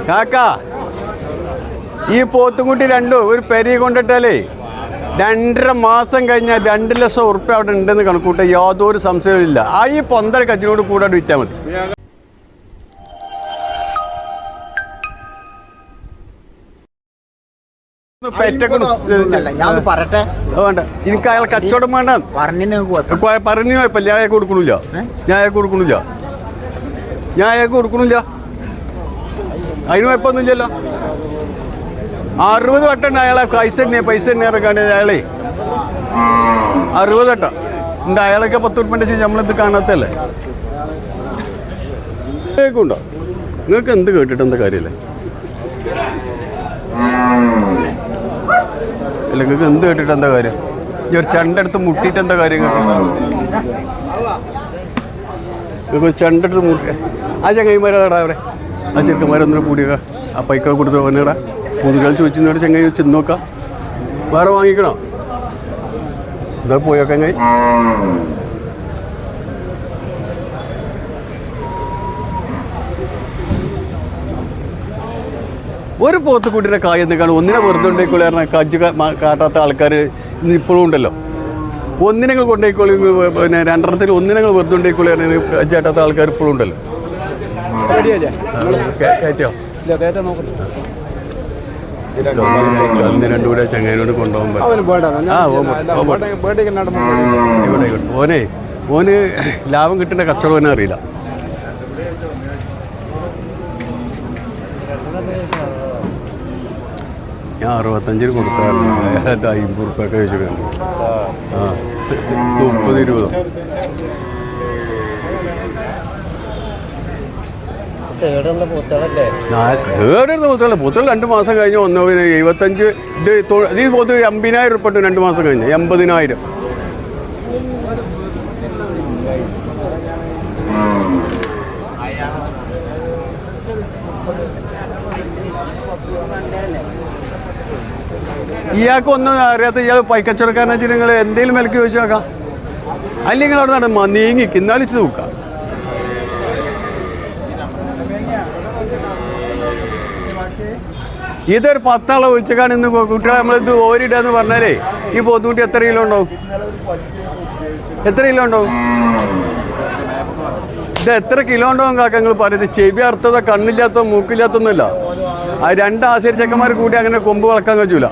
കാക്കാ ഈ പോത്തുംകുട്ടി രണ്ടും ഒരു പെരി കൊണ്ടിട്ടാലേ 2.5 മാസം കഴിഞ്ഞാൽ 2 ലക്ഷം ഉറുപ്പ്യ അവിടെ ഉണ്ടെന്ന് കണക്കൂട്ട യാതൊരു സംശയമില്ല. ആ ഈ പൊന്തൽ കച്ചിനോട് കൂടെ വിറ്റാൽ മതി. വേണ്ട, എനിക്ക് അയാൾ കച്ചവടം വേണ്ട. പറഞ്ഞു പോയപ്പോ ഞാൻ അയാൾക്ക് കൊടുക്കണില്ല. അതിന് കുഴപ്പമൊന്നുമില്ലല്ലോ. 60 വട്ടം അയാളെ പൈസ തന്നെ ഇറക്കാണ്ട് അയാളെ 60 വട്ടം ഉണ്ട്. അയാളൊക്കെ 10 ഉറുപ്പിക നമ്മളിത് കാണാത്തല്ലേ. കേൾക്കുണ്ടോ? നിങ്ങൾക്ക് എന്ത് കേട്ടിട്ട് എന്താ കാര്യമല്ലേ? അല്ല, നിങ്ങൾക്ക് എന്ത് കേട്ടിട്ട് എന്താ കാര്യം? ഈ ഒരു ചണ്ടെടുത്ത് മുട്ടിയിട്ട് എന്താ കാര്യം? നിങ്ങൾക്ക് ചണ്ടെടുത്ത് മുട്ടി ആ ചങ്ങായിമാരാടാ അവിടെ, ആ ചെറുക്കന്മാരൊന്നും കൂടിയൊക്കെ ആ പൈക്ക കൊടുത്ത് വന്നിടാ. മുതുകൾ ചോദിച്ചിട്ട് ചങ്ങായി ചെന്ന് നോക്കാം. വേറെ വാങ്ങിക്കണോ? എന്താ പോയൊക്കെ ചങ്ങായി? ഒരു പോത്തുകുട്ടിയുടെ കായ് എന്തൊക്കെയാണ്? ഒന്നിനെ വെറുതെ കൊണ്ടുപോയിക്കോളി കജ്ജ് കാട്ടാത്ത ആൾക്കാർ ഇപ്പോഴും ഉണ്ടല്ലോ. ഒന്നിനങ്ങൾ കൊണ്ടുപോയിക്കോളി, പിന്നെ 2 ഒന്നിനങ്ങൾ വെറുതെ കൊണ്ടുപോയിക്കോളി കജ്ജ് കാട്ടാത്ത ആൾക്കാർ ഇപ്പോഴും ഉണ്ടല്ലോ. കയറ്റോ? ഒന്ന് 2 കൂടെ ചങ്ങാനോട് കൊണ്ടുപോകാൻ ഓന് ലാഭം കിട്ടുന്ന കച്ചവടം അറിയില്ല. ഞാൻ 65 കൊടുക്കാറുണ്ട്. 50 ഉറുപ്പ്യൊക്കെ വെച്ചിട്ടുണ്ട്. 30-20 പോത്തുകൾ 2 മാസം കഴിഞ്ഞ് 75 ഈ പോത്ത് 50,000 ഉറുപ്പിക 2 മാസം കഴിഞ്ഞ് 80,000. ഇയാൾക്കൊന്നും അറിയാത്ത ഇയാൾ പൈക്കച്ചവടക്കാരനെ വെച്ചിട്ട് നിങ്ങൾ എന്തെങ്കിലും വിലക്ക് ചോദിച്ചു നോക്കാം. അല്ലെങ്കിൽ അവിടെ നടന്ന് നീങ്ങി കിന്നാലിച്ച് നോക്കാം. ഇതൊരു 10 ആളെ വിളിച്ചേക്കാണ് ഇന്ന് കുട്ടികളെ നമ്മളിത് ഓരിടാന്ന് പറഞ്ഞാലേ ഈ പോത്തുകുട്ടി എത്ര കിലോ ഉണ്ടാവും? ഇത് എത്ര കിലോ ഉണ്ടാവും കാക്ക നിങ്ങൾ പറയുന്നത്? ചെവി അർത്ഥതോ കണ്ണില്ലാത്തോ മൂക്കില്ലാത്തൊന്നുമില്ല. ആ 2 ആശാരി ചെക്കന്മാർ കൂടി അങ്ങനെ കൊമ്പ് വളക്കാൻ കഴിയൂല.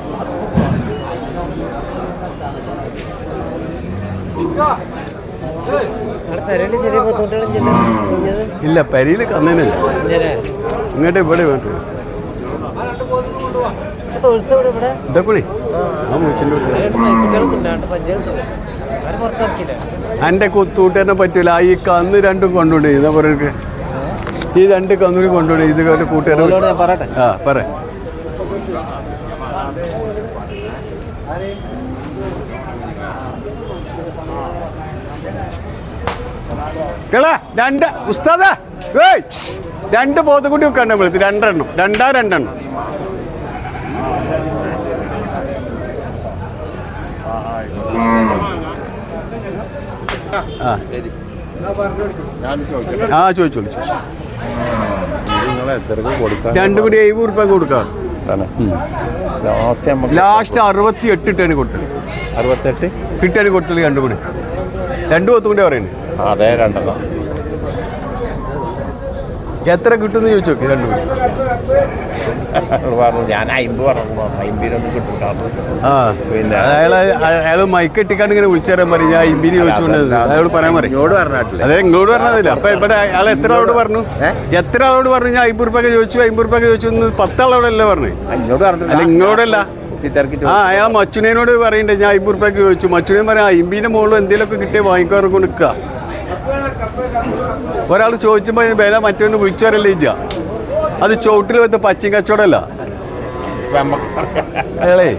ഇല്ല, പെരിയിൽ കന്നേനല്ല. ഇങ്ങോട്ട് ഇവിടെ വേണ്ടു ഇതക്കൂടി ആ മൂച്ചിൻ്റെ എൻ്റെ കുത്തൂട്ടന്നെ പറ്റൂല. ഈ കന്ന് 2 കൊണ്ടുപോയി ഇതാ പറയുക. ഈ 2 കന്നൂരി കൊണ്ടുപോയി ഇത് കൂട്ടുകാരെ പറ. കേളാ 2 ഉസ്താദാ 2 പോത്തുകുട്ടി വെക്കണ്ട നമ്മൾ 2 ചോദിച്ചോളൂ. 2 കൂടി 70 ഉറുപ്പിക കൊടുക്കാം. ലാസ്റ്റ് 68 ഇട്ടാണ് കൊടുത്തത്. 68 കിട്ടാണ് കൊടുത്തത്. 2 കൂടി 2 പോത്തുകൂടി പറയുന്നത്. അതെ, 2 എത്ര കിട്ടുമെന്ന് ചോദിച്ചു നോക്കി. 2 കൂടി ഞാൻ 50 പറഞ്ഞു. 50 കിട്ടും. പിന്നെ അയാൾ മൈക്കെട്ടിക്കാണ്ട് ഇങ്ങനെ വിളിച്ചേരാൻ പറയും. ഞാൻ 50 ചോദിച്ചുകൊണ്ട് അയാളോട് പറയാൻ പറയും. അതെ, ഇങ്ങോട്ട് പറഞ്ഞതില്ല. അപ്പൊ ഇവിടെ അയാൾ എത്ര ആളോട് പറഞ്ഞു? ഞാൻ 50 ഉറുപ്പിക ചോദിച്ചു 50 ഉറുപ്പിക ചോദിച്ചു 10 ആളോടല്ലേ പറഞ്ഞു? അല്ല, ഇങ്ങളോടല്ല. അയാൾ മച്ചുനേനോട് പറയണ്ടേ ഞാൻ 50 ഉറുപ്പിക ചോദിച്ചു. മച്ചുനേൻ പറയാം 50ന്റെ മുകളിൽ എന്തെങ്കിലുമൊക്കെ കിട്ടിയ വാങ്ങിക്കാറ് കൊണ്ട് നിൽക്കുക. ഒരാൾ ചോദിച്ചപ്പോൾ വില മറ്റൊന്ന് വിളിച്ചവരല്ലേ ഇല്ല. അത് ചോട്ടിൽ വെച്ച പച്ചയും കച്ചവടമല്ല. അയാളേ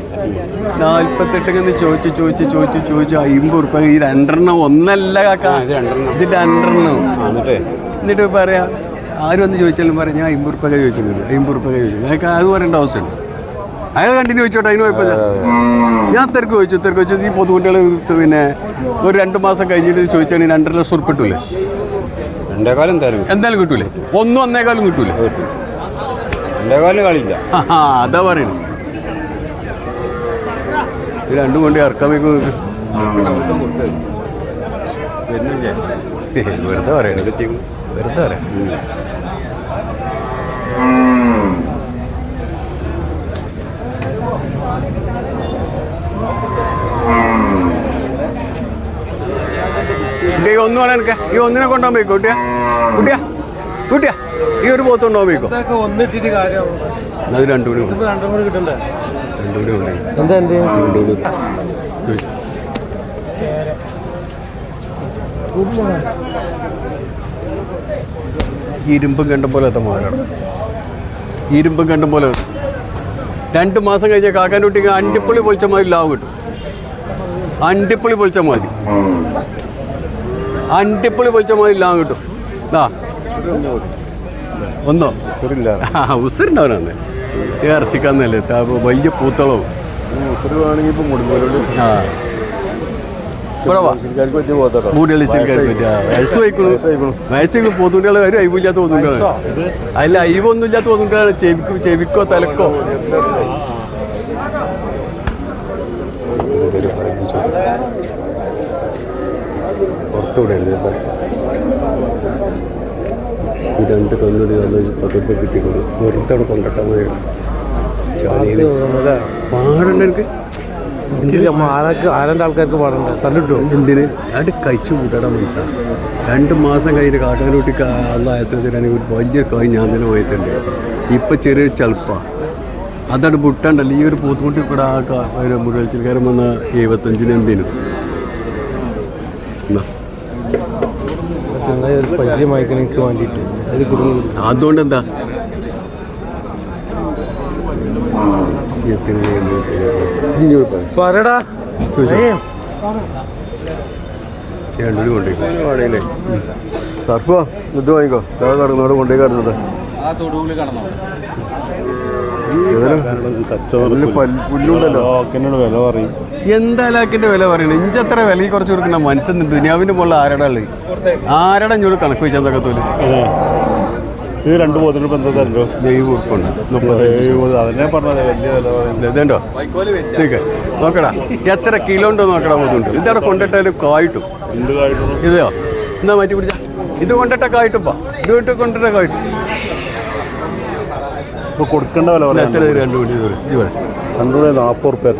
48 ചോദിച്ചു 50 ഉറുപ്പിക. ഈ 2 ഒന്നല്ല കാക്ക, ഇത് 2. എന്നിട്ട് പറയാ ആരും ഒന്ന് ചോദിച്ചാലും പറയാം ഞാൻ 50 ഉറുപ്പിക ചോദിച്ചിട്ടുണ്ട്. 50 ഉറുപ്പിക ചോദിച്ചു. ഞങ്ങൾക്ക് അത് പറയേണ്ട ആവശ്യമുണ്ട്. അയാൾ കണ്ടിന്യൂ ചോദിച്ചോട്ടെ, അതിന് കുഴപ്പമില്ല. ഞാൻ തിരക്ക് ചോദിച്ചു. ഈ പൊതുകുട്ടികൾ പിന്നെ ഒരു 2 മാസം കഴിഞ്ഞിട്ട് ചോദിച്ചാണെങ്കിൽ 2.5 ലക്ഷം ഉറുപ്പിക കിട്ടൂലേ? എന്തായാലും കിട്ടൂലേ? 1 1.25 കിട്ടൂലേ? എൻ്റെ കാലം കളിയില്ല. അതാ പറയുന്നു. ഇത് രണ്ടും കൊണ്ട് ഇറക്കാൻ വയ്ക്കും. വെറുതെ പറയണം, വെറുതെ പറയാം. ഈ ഒന്ന് വേണം എനിക്ക്. ഈ ഒന്നിനെ കൊണ്ടുപോകാൻ പോയിക്കോ കുട്ടിയാ. കുട്ടിയാ കുട്ടിയാ ഈ ഒരു പോത്ത് കൊണ്ടുപോകാൻ പോയിക്കോ. ഒന്നിട്ടിട്ട് കാര്യം അത് രണ്ടും കൂടി കിട്ടണ്ടേ? രണ്ടും കൂടി ഉണ്ട്. എന്താ എൻ്റെ രണ്ടും കൂടി ഇരുമ്പും കണ്ടും പോലെ എത്താൻ മാറാണ്. ഇരുമ്പും കണ്ടും പോലെ 2 മാസം കഴിഞ്ഞാൽ കാക്കാൻ്റെ കുട്ടിക്ക് അണ്ടിപ്പുള്ളി പൊളിച്ച മാതിരി ലാഭം കിട്ടും. അണ്ടിപ്പുള്ളി പൊളിച്ച മാതിരി, അണ്ടിപ്പുള്ളി പൊളിച്ച മാതിരി ലാഭം കിട്ടും. ആ ഒന്നോ ഉസറുണ്ടാവനാണ് ഇറച്ചിക്കാന്നല്ലേ വലിയ പൂത്തളവും. ഉസറുവാണെങ്കിൽ ഇപ്പം മുടിപ്പോലോട് വയസ്സ് പോത്തുണ്ടികളെ കാര്യം അയവില്ലാത്ത തോന്നുന്നുണ്ട്. അതിൽ അയവൊന്നും ഇല്ലാത്ത തോന്നുന്നുണ്ടാണ്. ചെവിക്കോ തലക്കോ പുറത്തൂടെ ഈ 2 കന്നുകൂടി നല്ല 10 രൂപ കിട്ടിക്കൊള്ളു. വെറുതെ അവിടെ കൊണ്ടിട്ടാൽ മതി. പാടുണ്ട് എനിക്ക്. ആരൻ്റെ ആൾക്കാർക്ക് പാടണ്ടേ തന്നിട്ടോ? എന്തിന് അത് കഴിച്ചു കൂട്ടാടാ മനസ്സിലാണ്. 2 മാസം കഴിഞ്ഞിട്ട് കാട്ടാനൂട്ടി അള്ള ആശ്രയത്തിലാണെങ്കിൽ ഒരു വലിയൊരു കായ് ഞാൻ തന്നെ പോയിട്ടുണ്ട്. ഇപ്പം ചെറിയൊരു ചളുപ്പാണ്. അതാണ് വിട്ടാണ്ടല്ലോ. ഈ ഒരു പൂത്തുമുട്ടി കൂടെ ആ ഒരു മുഴുവൽച്ചിൽക്കാരൻ വന്ന 75 എംപിനും ചങ്ങായി ഒരു പരിചയമായിക്കണം എനിക്ക് വേണ്ടിയിട്ട്. അത് കുടുങ്ങി. അതുകൊണ്ട് എന്താ പറയടാ രണ്ടു കൊണ്ടേ സർഫോ ഇത് വാങ്ങിക്കോ. കടന്നോട് കൊണ്ടേ കടന്നത് പുല്ലുണ്ടല്ലോ. വില പറയും. എന്താ ലാക്കിന്റെ വില പറയണേ? ഇഞ്ചത്ര വില കുറച്ച് കൊടുക്കണ മനുഷ്യൻ ദുനിയാവിന്റെ മുകളിൽ ആരടാ ഉള്ളത്? ആരടാ ഇങ്ങോട്ട് കണക്ക് വെച്ചാൽ എന്തൊക്കെ തോലും. ഇത് 2 പോത്തിനും എന്താ തരണ്ടോ? 7 ഉറുപ്പുണ്ട്. അതന്നെ പറഞ്ഞത് വലിയ വില പറയുന്നത്. ഇതുണ്ടോ നോക്കടാ, എത്ര കിലോ ഉണ്ടോ നോക്കടാ. പോത്തുണ്ട് ഇതവിടെ കൊണ്ടിട്ടാലും കായിട്ടും. ഇതെയോ എന്താ മാറ്റി പിടിച്ച ഇത് കൊണ്ടിട്ട കായിട്ടുപ്പാ. ഇത് വിട്ട് കൊണ്ടിട്ട കായിട്ടും. ഇപ്പോൾ കൊടുക്കേണ്ട വില എത്ര 2 കൂടി 240 ഉറുപ്പ്യ.